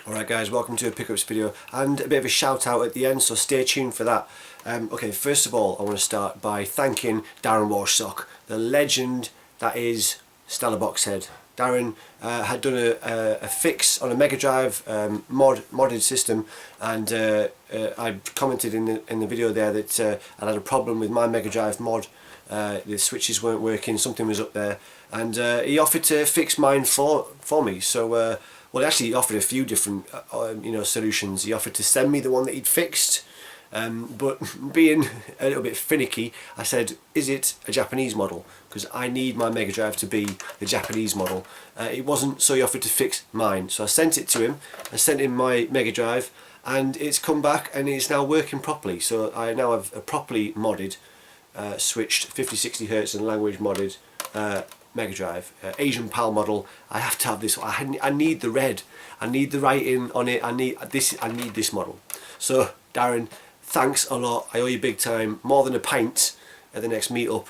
Alright guys, welcome to a pickups video and a bit of a shout out at the end, so stay tuned for that. Okay, first of all I want to start by thanking Darren Warsock, the legend that is Stellar Boxhead. Darren had done a fix on a Mega Drive modded system, and I commented in the video there that I had a problem with my Mega Drive mod. The switches weren't working, something was up there, and he offered to fix mine for me. So well, actually he offered a few different solutions. He offered to send me the one that he'd fixed, but being a little bit finicky, I said, is it a Japanese model? Because I need my Mega Drive to be the Japanese model. It wasn't, so he offered to fix mine. So I sent it to him, I sent him my Mega Drive, and it's come back and it's now working properly. So I now have a properly modded, switched 50-60 Hz and language modded Mega Drive, Asian PAL model. I have to have this. I need the red. I need the writing on it. I need this model. So Darren, thanks a lot. I owe you big time, more than a pint at the next meetup.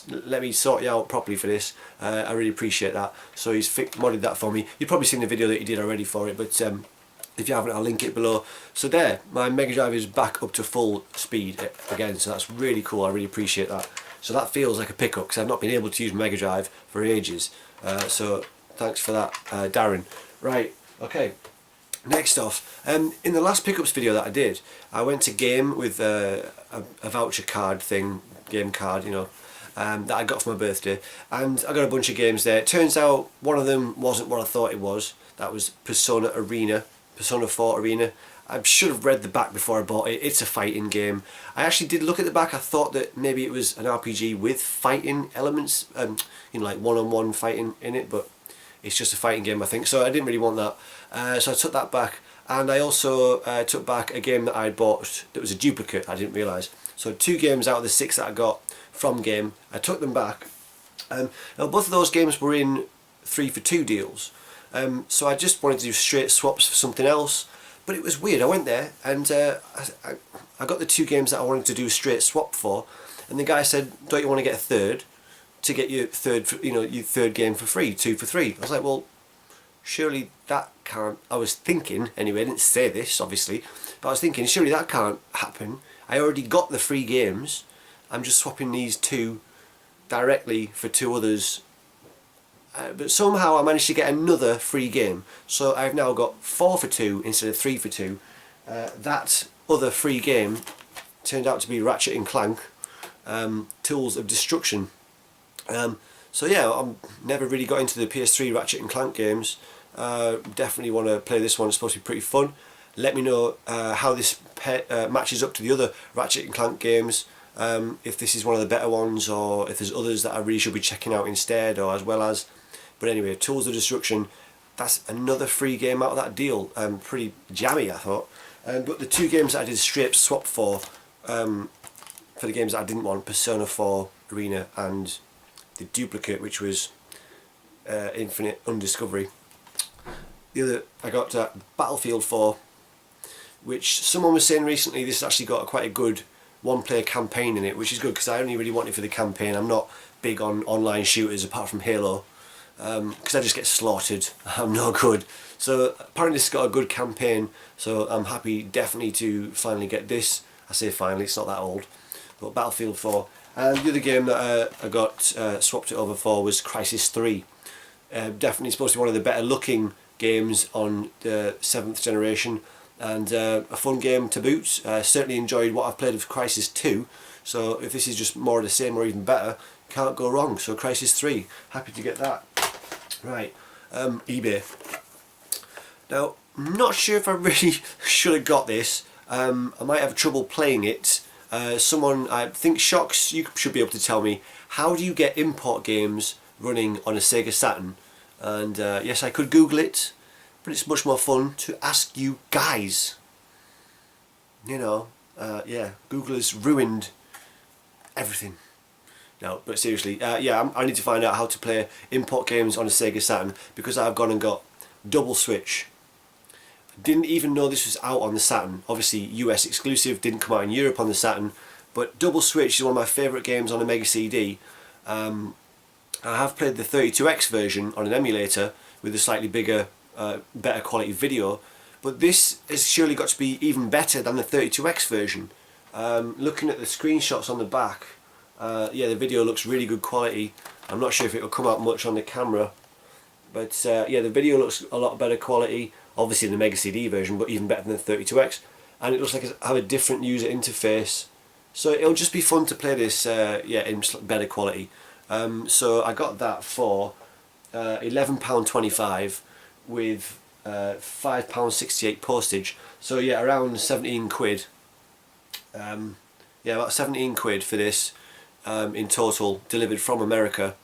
Let me sort you out properly for this. I really appreciate that. So he's modded that for me. You've probably seen the video that he did already for it, but if you haven't, I'll link it below. So there, my Mega Drive is back up to full speed again, so that's really cool. I really appreciate that. So that feels like a pickup because I've not been able to use Mega Drive for ages. So thanks for that, Darren. Right, okay. Next off, in the last pickups video that I did, I went to game with a voucher card thing, game card, that I got for my birthday, and I got a bunch of games there. It turns out one of them wasn't what I thought it was. That was Persona 4 Arena. I should have read the back before I bought it. It's a fighting game. I actually did look at the back. I thought that maybe it was an RPG with fighting elements, like one-on-one fighting in it, but it's just a fighting game, I think. So I didn't really want that. So I took that back, and I also took back a game that I bought that was a duplicate. I didn't realise. So 2 games out of the 6 that I got from game, I took them back. Now both of those games were in 3 for 2 deals. So I just wanted to do straight swaps for something else. But it was weird. I went there and I got the 2 games that I wanted to do a straight swap for, and the guy said, "Don't you want to get a third to get your third game for free, 2 for 3?" I was like, well, surely that can't. I was thinking anyway. I didn't say this obviously, but I was thinking surely that can't happen. I already got the 3 games. I'm just swapping these 2 directly for 2 others. But somehow I managed to get another free game, so I've now got 4 for 2 instead of 3 for 2. That other free game turned out to be Ratchet and Clank, Tools of Destruction. So yeah, I've never really got into the PS3 Ratchet and Clank games. Definitely want to play this one. It's supposed to be pretty fun. Let me know how this matches up to the other Ratchet and Clank games. If this is one of the better ones, or if there's others that I really should be checking out instead, or as well as. But anyway, Tools of Destruction, that's another free game out of that deal. Pretty jammy, I thought. But the 2 games that I did straight swap for the games that I didn't want, Persona 4 Arena and the duplicate, which was Infinite Undiscovery. The other, I got Battlefield 4, which someone was saying recently, this has actually got quite a good one-player campaign in it, which is good because I only really want it for the campaign. I'm not big on online shooters apart from Halo, because I just get slaughtered. I'm no good. So apparently this has got a good campaign, so I'm happy definitely to finally get this. I say finally, it's not that old, but Battlefield 4. And the other game that I got swapped it over for was Crysis 3. Definitely supposed to be one of the better looking games on the 7th generation, and a fun game to boot. Certainly enjoyed what I've played of Crysis 2, so if this is just more of the same or even better, can't go wrong. So Crysis 3, happy to get that. Right, eBay. Now, I'm not sure if I really should have got this. I might have trouble playing it. Someone, I think Shocks, you should be able to tell me, how do you get import games running on a Sega Saturn? And yes, I could Google it, but it's much more fun to ask you guys. Yeah, Google has ruined everything. No, but seriously, yeah, I need to find out how to play import games on a Sega Saturn, because I've gone and got Double Switch. Didn't even know this was out on the Saturn. Obviously US exclusive, didn't come out in Europe on the Saturn, but Double Switch is one of my favourite games on a Mega CD. I have played the 32X version on an emulator with a slightly bigger, better quality video, but this has surely got to be even better than the 32X version. Looking at the screenshots on the back, yeah, the video looks really good quality. I'm not sure if it will come out much on the camera, but yeah, the video looks a lot better quality, obviously in the Mega CD version, but even better than the 32X, and it looks like it's have a different user interface, so it'll just be fun to play this yeah, in better quality. So I got that for £11.25 with £5.68 postage, so yeah, around 17 quid. Yeah, about 17 quid for this in total, delivered from America.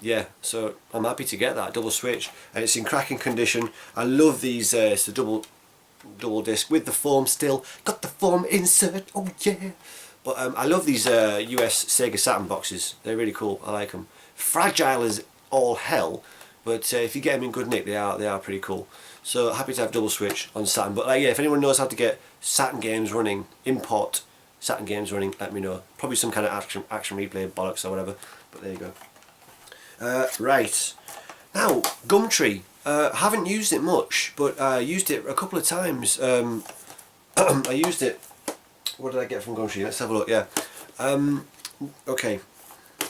Yeah, so I'm happy to get that double switch, and it's in cracking condition. I love these. It's a double disc with the foam still. Got the foam insert. Oh yeah. But I love these US Sega Saturn boxes. They're really cool. I like them. Fragile as all hell, but if you get them in good nick, they are pretty cool. So happy to have double switch on Saturn. But yeah, if anyone knows how to get Saturn games running, import Saturn games running, let me know. Probably some kind of action replay bollocks or whatever. But there you go. Right, now Gumtree. Haven't used it much, but I used it a couple of times. I used it. What did I get from Gumtree? Let's have a look. Yeah. Okay.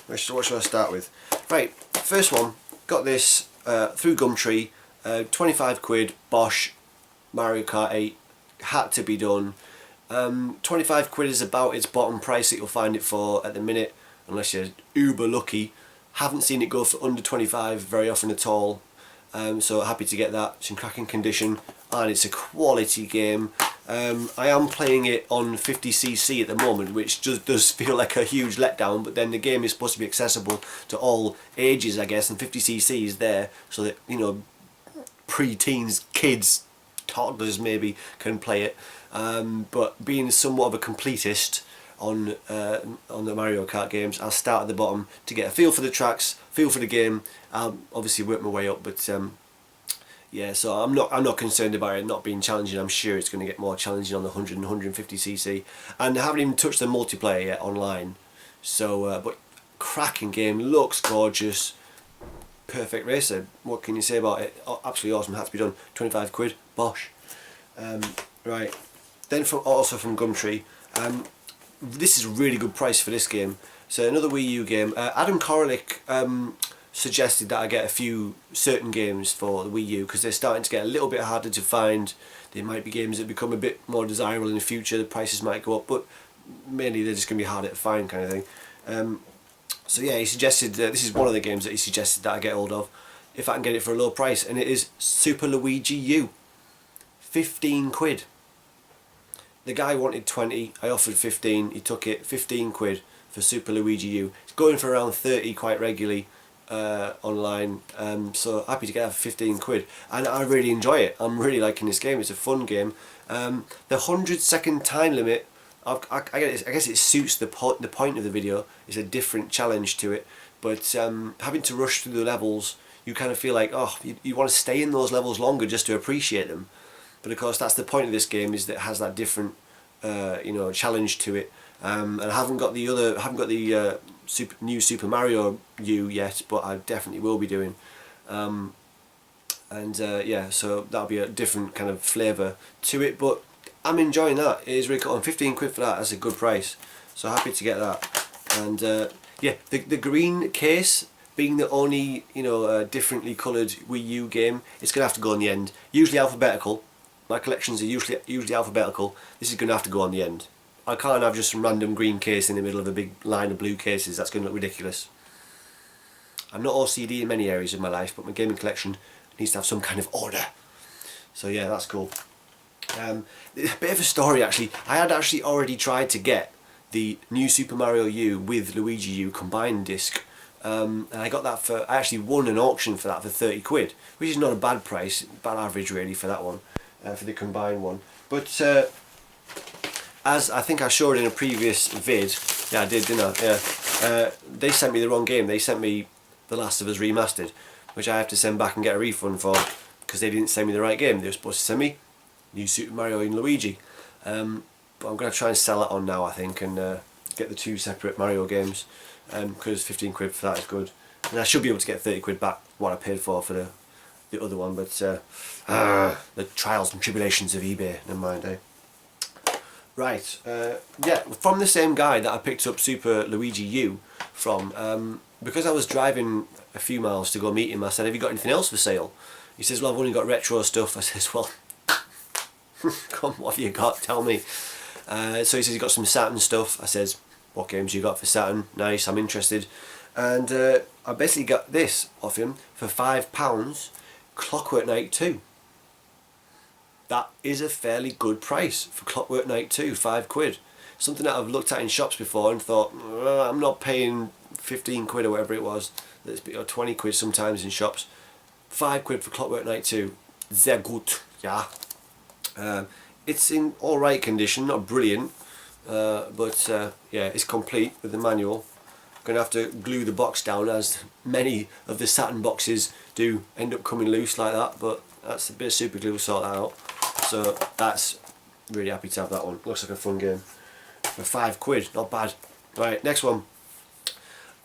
What should I start with? Right. First one. Got this through Gumtree. 25 quid. Bosch. Mario Kart 8. Had to be done. 25 quid is about its bottom price that you'll find it for at the minute, unless you're uber lucky. Haven't seen it go for under 25 very often at all. So happy to get that. It's in cracking condition and it's a quality game. I am playing it on 50cc at the moment, which just does feel like a huge letdown, but then the game is supposed to be accessible to all ages, I guess, and 50cc is there so that, you know, pre-teens, kids, toddlers maybe can play it. But being somewhat of a completist on the Mario Kart games, I'll start at the bottom to get a feel for the tracks, feel for the game. I'll obviously work my way up, but yeah, so I'm not concerned about it not being challenging. I'm sure it's going to get more challenging on the 100 and 150cc, and I haven't even touched the multiplayer yet online. So, but cracking game, looks gorgeous, perfect racer. What can you say about it? Oh, absolutely awesome. Had to be done. 25 quid, Bosch. Right, then also from Gumtree. This is a really good price for this game. So another Wii U game. Adam Koralik suggested that I get a few certain games for the Wii U because they're starting to get a little bit harder to find. There might be games that become a bit more desirable in the future. The prices might go up, but mainly they're just going to be harder to find, kind of thing. So yeah, he suggested this is one of the games that he suggested that I get hold of if I can get it for a low price, and it is Super Luigi U. 15 quid. The guy wanted 20, I offered 15, he took it. 15 quid for Super Luigi U. It's going for around 30 quite regularly online, so happy to get that for 15 quid, and I really enjoy it. I'm really liking this game. It's a fun game. The 100-second time limit, I guess it suits the point of the video. It's a different challenge to it, but having to rush through the levels, you kind of feel like, oh, you want to stay in those levels longer just to appreciate them. But of course, that's the point of this game, is that it has that different, you know, challenge to it. And I haven't got the new Super Mario U yet, but I definitely will be doing. Yeah, so that'll be a different kind of flavour to it. But I'm enjoying that. It is really cool. And 15 quid for that. That's a good price. So happy to get that. And yeah, the green case being the only, you know, differently coloured Wii U game, it's gonna have to go on the end. Usually alphabetical. My collections are usually alphabetical. This is going to have to go on the end. I can't have just some random green case in the middle of a big line of blue cases. That's going to look ridiculous. I'm not OCD in many areas of my life, but my gaming collection needs to have some kind of order. So yeah, that's cool. A bit of a story actually. I had actually already tried to get the new Super Mario U with Luigi U combined disc. And I got that I actually won an auction for that for 30 quid, which is not a bad price, bad average really for that one. For the combined one, but as I think I showed in a previous vid, yeah I did, didn't I? Yeah, they sent me the wrong game. They sent me The Last of Us Remastered, which I have to send back and get a refund for because they didn't send me the right game. They were supposed to send me New Super Mario and Luigi, but I'm going to try and sell it on now, I think, and get the two separate Mario games, because 15 quid for that is good, and I should be able to get 30 quid back what I paid for the the other one, but the trials and tribulations of eBay, never mind, eh? Right, yeah, from the same guy that I picked up Super Luigi U from, because I was driving a few miles to go meet him, I said, have you got anything else for sale? He says, well, I've only got retro stuff. I says, well, come, what have you got? Tell me. So he says, you got some Saturn stuff. I says, what games you got for Saturn? Nice, I'm interested. And I basically got this off him for £5, Clockwork Knight 2. That is a fairly good price for Clockwork Knight 2, £5. Something that I've looked at in shops before and thought, I'm not paying 15 quid or whatever it was, or 20 quid sometimes in shops. £5 for Clockwork Knight 2, sehr gut, yeah. It's in alright condition, not brilliant, but yeah, it's complete with the manual. I'm going to have to glue the box down, as many of the Saturn boxes do end up coming loose like that, but that's a bit of super glue to sort that out. So that's really happy to have that one. Looks like a fun game for £5, not bad. Right, next one.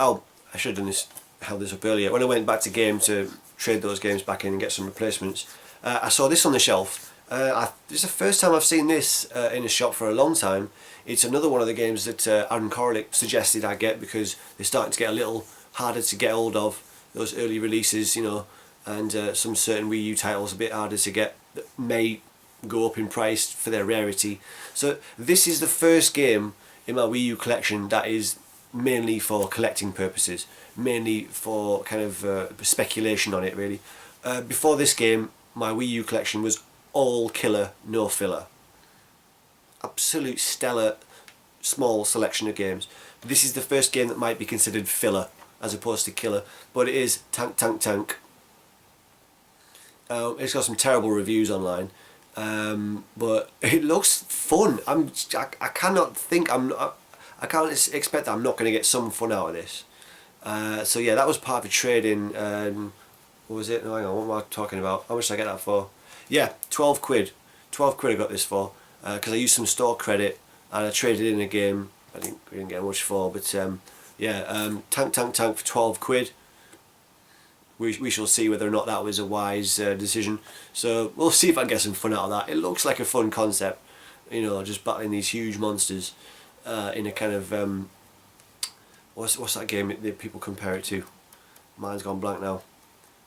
Oh, I should have held this up earlier. When I went back to game to trade those games back in and get some replacements, I saw this on the shelf. This is the first time I've seen this in a shop for a long time. It's another one of the games that Aaron Korolick suggested I get, because they're starting to get a little harder to get hold of, those early releases, you know, and some certain Wii U titles a bit harder to get that may go up in price for their rarity. So this is the first game in my Wii U collection that is mainly for collecting purposes, mainly for kind of speculation on it, really. Before this game, my Wii U collection was all killer, no filler. Absolute stellar small selection of games. This is the first game that might be considered filler as opposed to killer, but it is Tank Tank Tank. It's got some terrible reviews online, but it looks fun. I cannot think I can't expect that I'm not going to get some fun out of this. So yeah, that was part of a trade-in. What was it? No, hang on, what am I talking about? How much did I get that for? Yeah, £12. £12 I got this for, because I used some store credit and I traded in a game I didn't get much for, but yeah, Tank Tank Tank for £12. We shall see whether or not that was a wise decision. So we'll see if I can get some fun out of that. It looks like a fun concept, you know, just battling these huge monsters in a kind of what's that game that people compare it to? Mine's gone blank now.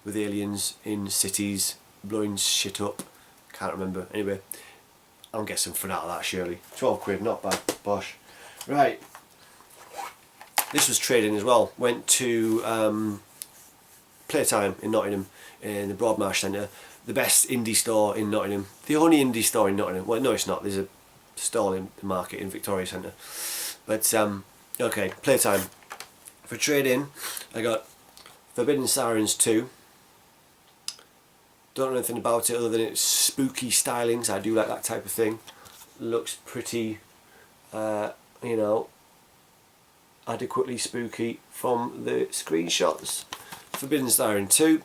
With aliens in cities blowing shit up. Can't remember. Anyway, I'll get some fun out of that surely. £12, not bad. Bosh. Right. This was trading as well. Went to Playtime in Nottingham, in the Broadmarsh Centre, the best indie store in Nottingham, the only indie store in Nottingham. Well, no, it's not. There's a stall in the market in Victoria Centre, but okay, Playtime. For trade-in, I got Forbidden Sirens 2. Don't know anything about it other than it's spooky stylings. I do like that type of thing. Looks pretty, you know, adequately spooky from the screenshots. Forbidden Siren 2,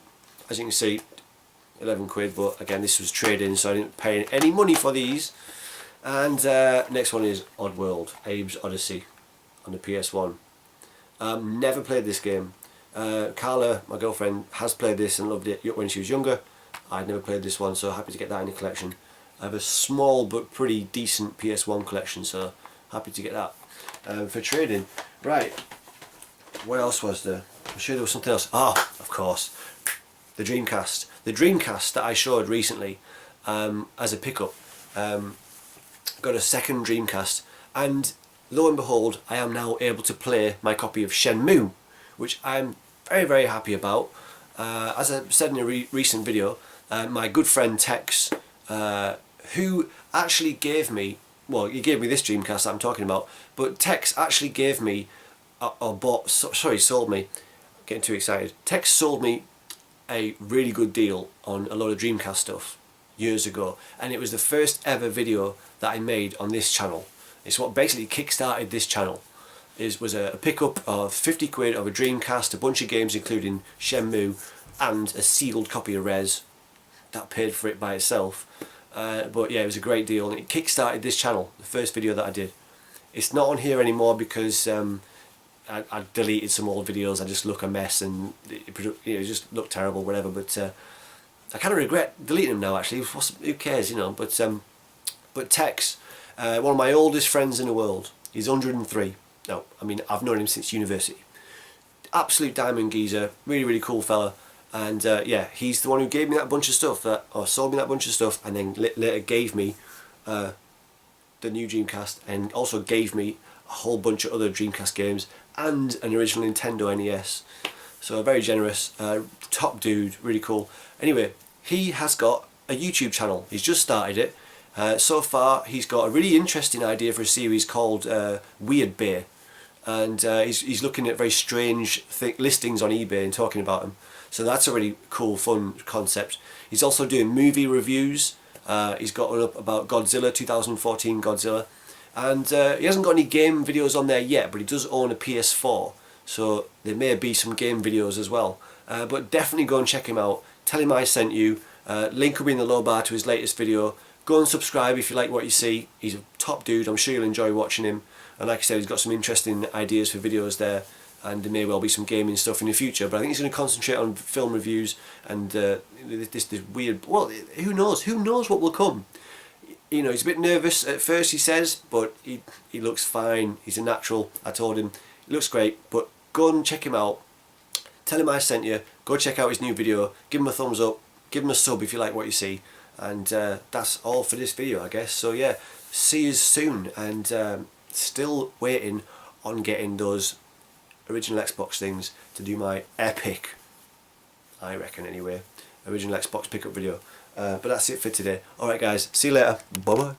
as you can see, £11, but again this was trade-in, so I didn't pay any money for these. And next one is Oddworld, Abe's Odyssey on the PS1. Never played this game. Carla, my girlfriend, has played this and loved it when she was younger. I'd never played this one, so happy to get that in the collection. I have a small but pretty decent PS1 collection, so happy to get that for trading. Right, what else was there? I'm sure there was something else. Ah, of course, the Dreamcast. The Dreamcast that I showed recently as a pickup. Got a second Dreamcast, and lo and behold, I am now able to play my copy of Shenmue, which I'm very, very happy about. As I said in a recent video, my good friend Tex, who actually gave me, well, he gave me this Dreamcast that I'm talking about, but Tex actually gave me, sold me, getting too excited, Tex sold me a really good deal on a lot of Dreamcast stuff years ago, and it was the first ever video that I made on this channel. It's what basically kick-started this channel. Was a pickup of £50 of a Dreamcast, a bunch of games including Shenmue, and a sealed copy of Res. That paid for it by itself. But yeah, it was a great deal, and it kick-started this channel, the first video that I did. It's not on here anymore because I deleted some old videos. I just look a mess, and it just looked terrible, whatever. But I kind of regret deleting him now actually, who cares, you know, but Tex, one of my oldest friends in the world, he's 103. No, I mean, I've known him since university. Absolute diamond geezer, really, really cool fella. And yeah, he's the one who gave me that bunch of stuff, or sold me that bunch of stuff, and then later gave me the new Dreamcast, and also gave me a whole bunch of other Dreamcast games and an original Nintendo NES. So very generous, top dude, really cool. Anyway, he has got a YouTube channel. He's just started it. So far, he's got a really interesting idea for a series called Weird Bear, and he's looking at very strange listings on eBay and talking about them. So that's a really cool, fun concept. He's also doing movie reviews. He's got one up about Godzilla, 2014 Godzilla, and he hasn't got any game videos on there yet, but he does own a PS4, so there may be some game videos as well. But definitely go and check him out. Tell him I sent you. Link will be in the low bar to his latest video. Go and subscribe if you like what you see. He's a top dude. I'm sure you'll enjoy watching him. And like I said, he's got some interesting ideas for videos there, and there may well be some gaming stuff in the future. But I think he's going to concentrate on film reviews and this weird. Well, who knows? Who knows what will come? You know, he's a bit nervous at first, he says, but he looks fine. He's a natural. I told him he looks great. But go and check him out. Tell him I sent you. Go check out his new video. Give him a thumbs up. Give him a sub if you like what you see. And that's all for this video, I guess. So yeah, see you soon. And still waiting on getting those original Xbox things to do my epic, I reckon anyway, original Xbox pickup video. But that's it for today. Alright guys, see you later. Bye bye.